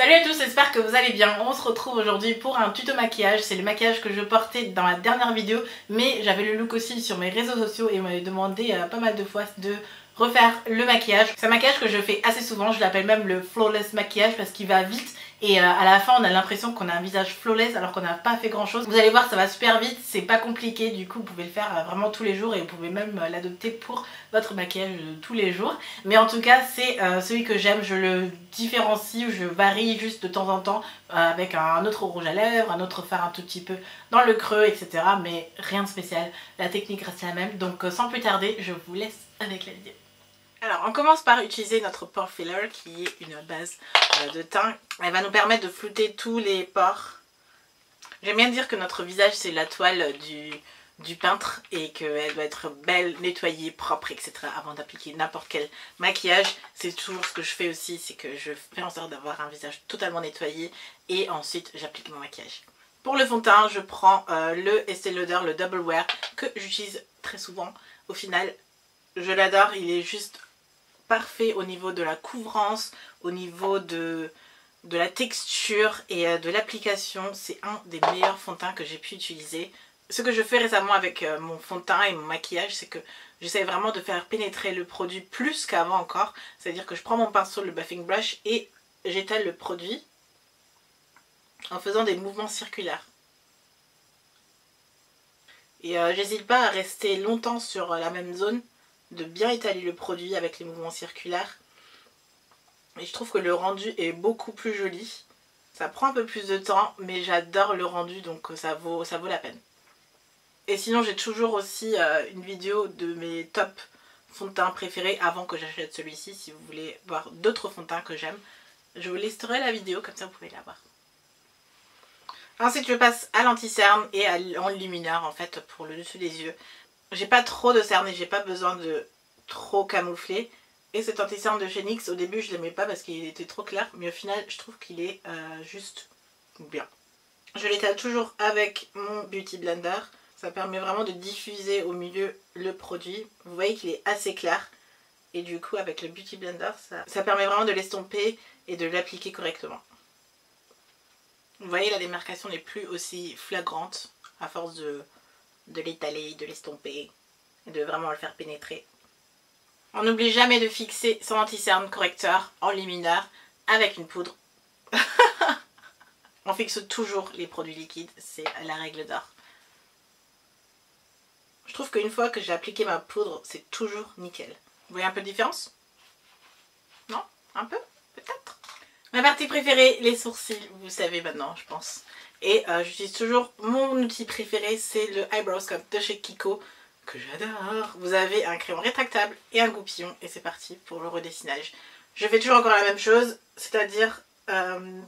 Salut à tous, j'espère que vous allez bien. On se retrouve aujourd'hui pour un tuto maquillage. C'est le maquillage que je portais dans la dernière vidéo, mais j'avais le look aussi sur mes réseaux sociaux et on m'avait demandé pas mal de fois de refaire le maquillage. C'est un maquillage que je fais assez souvent, je l'appelle même le flawless maquillage parce qu'il va vite et à la fin on a l'impression qu'on a un visage flawless alors qu'on n'a pas fait grand chose. Vous allez voir, ça va super vite, c'est pas compliqué, du coup vous pouvez le faire vraiment tous les jours et vous pouvez même l'adopter pour votre maquillage de tous les jours. Mais en tout cas c'est celui que j'aime, je le différencie ou je varie juste de temps en temps avec un autre rouge à lèvres, un autre fard un tout petit peu dans le creux, etc. Mais rien de spécial, la technique reste la même. Donc sans plus tarder, je vous laisse avec la vidéo. Alors on commence par utiliser notre pore filler qui est une base de teint. Elle va nous permettre de flouter tous les pores. J'aime bien dire que notre visage c'est la toile du peintre et qu'elle doit être belle, nettoyée, propre, etc. avant d'appliquer n'importe quel maquillage. C'est toujours ce que je fais aussi, c'est que je fais en sorte d'avoir un visage totalement nettoyé et ensuite j'applique mon maquillage. Pour le fond de teint, je prends le Estée Lauder, le Double Wear, que j'utilise très souvent. Au final, je l'adore, il est juste parfait au niveau de la couvrance, au niveau de la texture et de l'application. C'est un des meilleurs fonds de teint que j'ai pu utiliser. Ce que je fais récemment avec mon fond de teint et mon maquillage, c'est que j'essaie vraiment de faire pénétrer le produit plus qu'avant encore. C'est-à-dire que je prends mon pinceau, le buffing brush, et j'étale le produit en faisant des mouvements circulaires. Et j'hésite pas à rester longtemps sur la même zone, de bien étaler le produit avec les mouvements circulaires. Et je trouve que le rendu est beaucoup plus joli. Ça prend un peu plus de temps, mais j'adore le rendu, donc ça vaut la peine. Et sinon j'ai toujours aussi une vidéo de mes top fonds de teint préférés avant que j'achète celui-ci. Si vous voulez voir d'autres fonds de teint que j'aime, je vous listerai la vidéo, comme ça vous pouvez la voir. Ensuite je passe à l'anti-cerne et à l'enlumineur en fait pour le dessus des yeux. J'ai pas trop de cerne et j'ai pas besoin de trop camoufler. Et cet anti-cerne de chez NYX, au début je l'aimais pas parce qu'il était trop clair, mais au final je trouve qu'il est juste bien. Je l'étale toujours avec mon Beauty Blender. Ça permet vraiment de diffuser au milieu le produit. Vous voyez qu'il est assez clair. Et du coup avec le Beauty Blender, ça permet vraiment de l'estomper et de l'appliquer correctement. Vous voyez la démarcation n'est plus aussi flagrante à force de l'étaler, de l'estomper et de vraiment le faire pénétrer. On n'oublie jamais de fixer son anti-cerne correcteur enlumineur avec une poudre. On fixe toujours les produits liquides, c'est la règle d'or. Je trouve qu'une fois que j'ai appliqué ma poudre, c'est toujours nickel. Vous voyez un peu de différence? Non? Un peu? Peut-être? Ma partie préférée, les sourcils, vous savez maintenant, je pense. Et j'utilise toujours mon outil préféré, c'est le Eyebrow Sculpt de chez Kiko, que j'adore. Vous avez un crayon rétractable et un goupillon, et c'est parti pour le redessinage. Je fais toujours encore la même chose, c'est-à-dire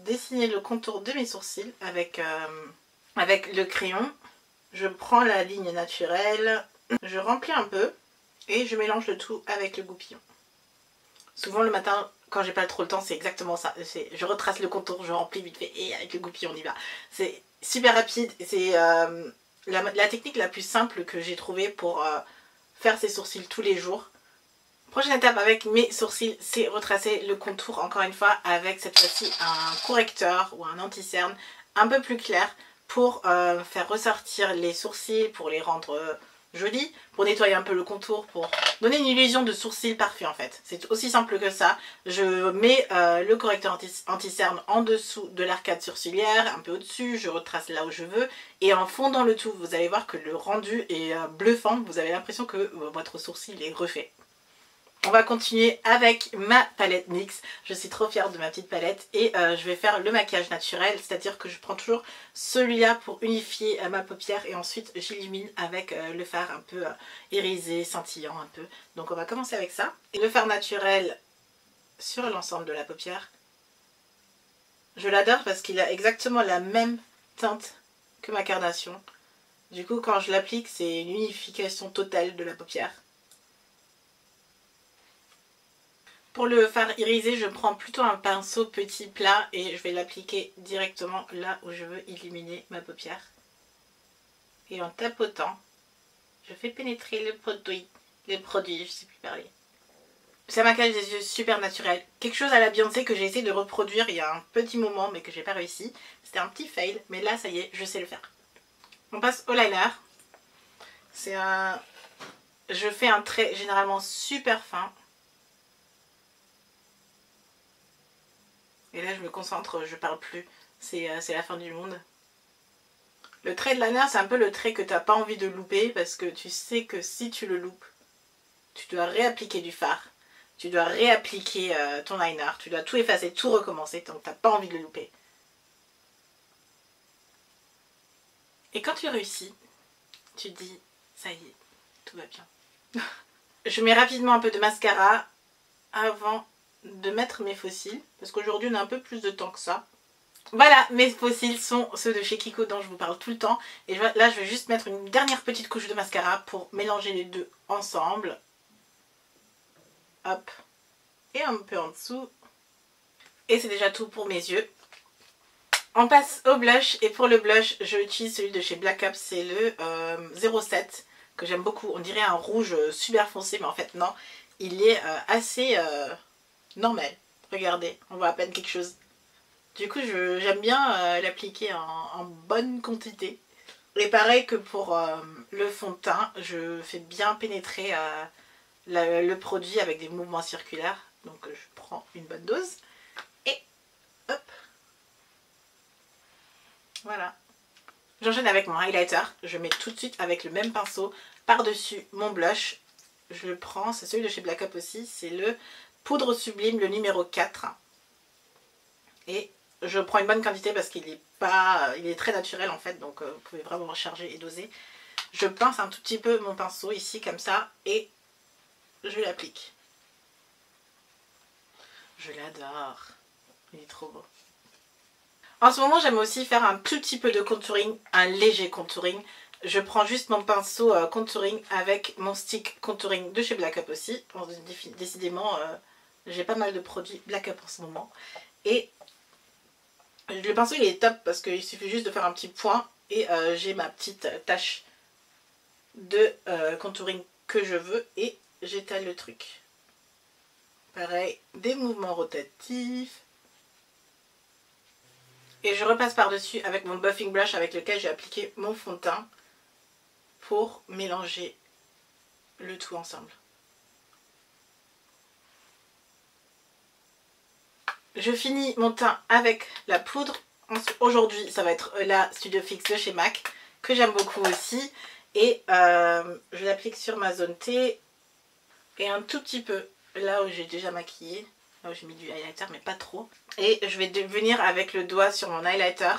dessiner le contour de mes sourcils avec le crayon. Je prends la ligne naturelle, je remplis un peu et je mélange le tout avec le goupillon. Souvent le matin, quand j'ai pas trop le temps, c'est exactement ça. Je retrace le contour, je remplis vite fait et avec le goupillon on y va. C'est super rapide, c'est la technique la plus simple que j'ai trouvée pour faire ses sourcils tous les jours. Prochaine étape avec mes sourcils, c'est retracer le contour encore une fois avec cette fois-ci un correcteur ou un anti-cerne un peu plus clair pour faire ressortir les sourcils, pour les rendre jolis, pour nettoyer un peu le contour, pour donner une illusion de sourcils parfait en fait. C'est aussi simple que ça. Je mets le correcteur anti-cerne en dessous de l'arcade sourcilière, un peu au-dessus, je retrace là où je veux et en fondant le tout, vous allez voir que le rendu est bluffant, vous avez l'impression que votre sourcil est refait. On va continuer avec ma palette NYX. Je suis trop fière de ma petite palette et je vais faire le maquillage naturel, c'est-à-dire que je prends toujours celui-là pour unifier ma paupière et ensuite j'illumine avec le fard un peu irisé, scintillant un peu. Donc on va commencer avec ça. Et le fard naturel sur l'ensemble de la paupière. Je l'adore parce qu'il a exactement la même teinte que ma carnation. Du coup quand je l'applique c'est une unification totale de la paupière. Pour le fard irisé, je prends plutôt un pinceau petit plat et je vais l'appliquer directement là où je veux illuminer ma paupière. Et en tapotant, je fais pénétrer le produit, je sais plus parler. C'est un maquillage des yeux super naturel. Quelque chose à la Beyoncé que j'ai essayé de reproduire il y a un petit moment mais que j'ai pas réussi. C'était un petit fail, mais là ça y est, je sais le faire. On passe au liner. C'est un... Je fais un trait généralement super fin. Et là je me concentre, je parle plus. C'est la fin du monde. Le trait de liner, c'est un peu le trait que tu n'as pas envie de louper parce que tu sais que si tu le loupes, tu dois réappliquer du fard. Tu dois réappliquer ton liner. Tu dois tout effacer, tout recommencer. Donc tu n'as pas envie de le louper. Et quand tu réussis, tu te dis, ça y est, tout va bien. Je mets rapidement un peu de mascara avant de mettre mes faux cils. Parce qu'aujourd'hui, on a un peu plus de temps que ça. Voilà, mes faux cils sont ceux de chez Kiko dont je vous parle tout le temps. Et là, je vais juste mettre une dernière petite couche de mascara pour mélanger les deux ensemble. Hop. Et un peu en dessous. Et c'est déjà tout pour mes yeux. On passe au blush. Et pour le blush, je utilise celui de chez Black Up. C'est le 07 que j'aime beaucoup. On dirait un rouge super foncé, mais en fait non. Il est assez normal. Regardez, on voit à peine quelque chose. Du coup, j'aime bien l'appliquer en bonne quantité. Et pareil que pour le fond de teint, je fais bien pénétrer le produit avec des mouvements circulaires. Donc je prends une bonne dose. Et hop. Voilà. J'enchaîne avec mon highlighter. Je mets tout de suite avec le même pinceau par-dessus mon blush. Je le prends, c'est celui de chez Black Up aussi. C'est le Poudre Sublime, le numéro 4. Et je prends une bonne quantité parce qu'il est très naturel en fait, donc vous pouvez vraiment recharger et doser. Je pince un tout petit peu mon pinceau ici comme ça et je l'applique. Je l'adore, il est trop beau. En ce moment j'aime aussi faire un tout petit peu de contouring, un léger contouring. Je prends juste mon pinceau contouring avec mon stick contouring de chez Black Up aussi. Bon, décidément j'ai pas mal de produits Black Up en ce moment. Et le pinceau il est top parce qu'il suffit juste de faire un petit point et j'ai ma petite tache de contouring que je veux et j'étale le truc. Pareil, des mouvements rotatifs. Et je repasse par-dessus avec mon buffing brush avec lequel j'ai appliqué mon fond de teint pour mélanger le tout ensemble. Je finis mon teint avec la poudre. Aujourd'hui, ça va être la Studio Fix de chez MAC, que j'aime beaucoup aussi. Et je l'applique sur ma zone T. Et un tout petit peu là où j'ai déjà maquillé. Là où j'ai mis du highlighter, mais pas trop. Et je vais venir avec le doigt sur mon highlighter.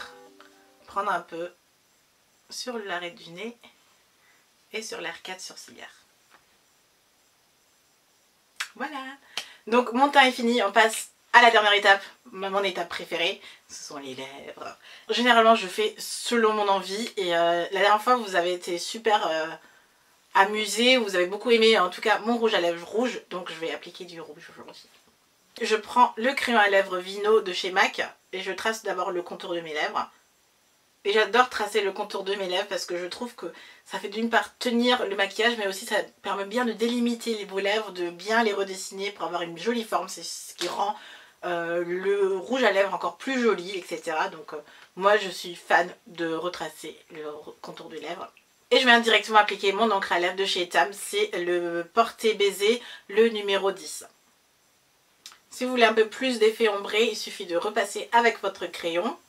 Prendre un peu sur l'arête du nez. Et sur l'arcade sourcilière. Voilà. Donc mon teint est fini. On passe à la dernière étape, mon étape préférée, ce sont les lèvres. Généralement je fais selon mon envie et la dernière fois vous avez été super amusés, vous avez beaucoup aimé en tout cas mon rouge à lèvres rouge, donc je vais appliquer du rouge aujourd'hui. Je prends le crayon à lèvres Vino de chez MAC et je trace d'abord le contour de mes lèvres. Et j'adore tracer le contour de mes lèvres parce que je trouve que ça fait d'une part tenir le maquillage, mais aussi ça permet bien de délimiter vos lèvres, de bien les redessiner pour avoir une jolie forme. C'est ce qui rend le rouge à lèvres encore plus joli, etc. Donc moi je suis fan de retracer le contour des lèvres. Et je viens directement appliquer mon encre à lèvres de chez Etam, c'est le Porté Baiser, le numéro 10. Si vous voulez un peu plus d'effet ombré, il suffit de repasser avec votre crayon.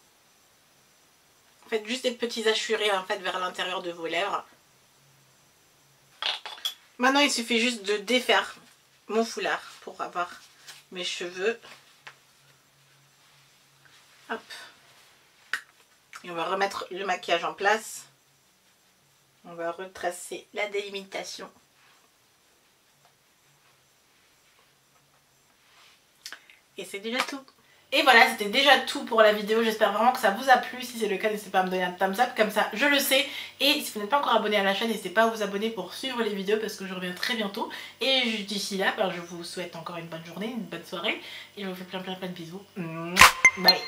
Faites juste des petits hachurés en fait vers l'intérieur de vos lèvres. Maintenant il suffit juste de défaire mon foulard pour avoir mes cheveux. Hop. Et on va remettre le maquillage en place. On va retracer la délimitation. Et c'est déjà tout. Et voilà, c'était déjà tout pour la vidéo. J'espère vraiment que ça vous a plu. Si c'est le cas, n'hésitez pas à me donner un thumbs up, comme ça je le sais. Et si vous n'êtes pas encore abonné à la chaîne, n'hésitez pas à vous abonner pour suivre les vidéos parce que je reviens très bientôt. Et d'ici là, je vous souhaite encore une bonne journée, une bonne soirée. Et je vous fais plein de bisous. Bye.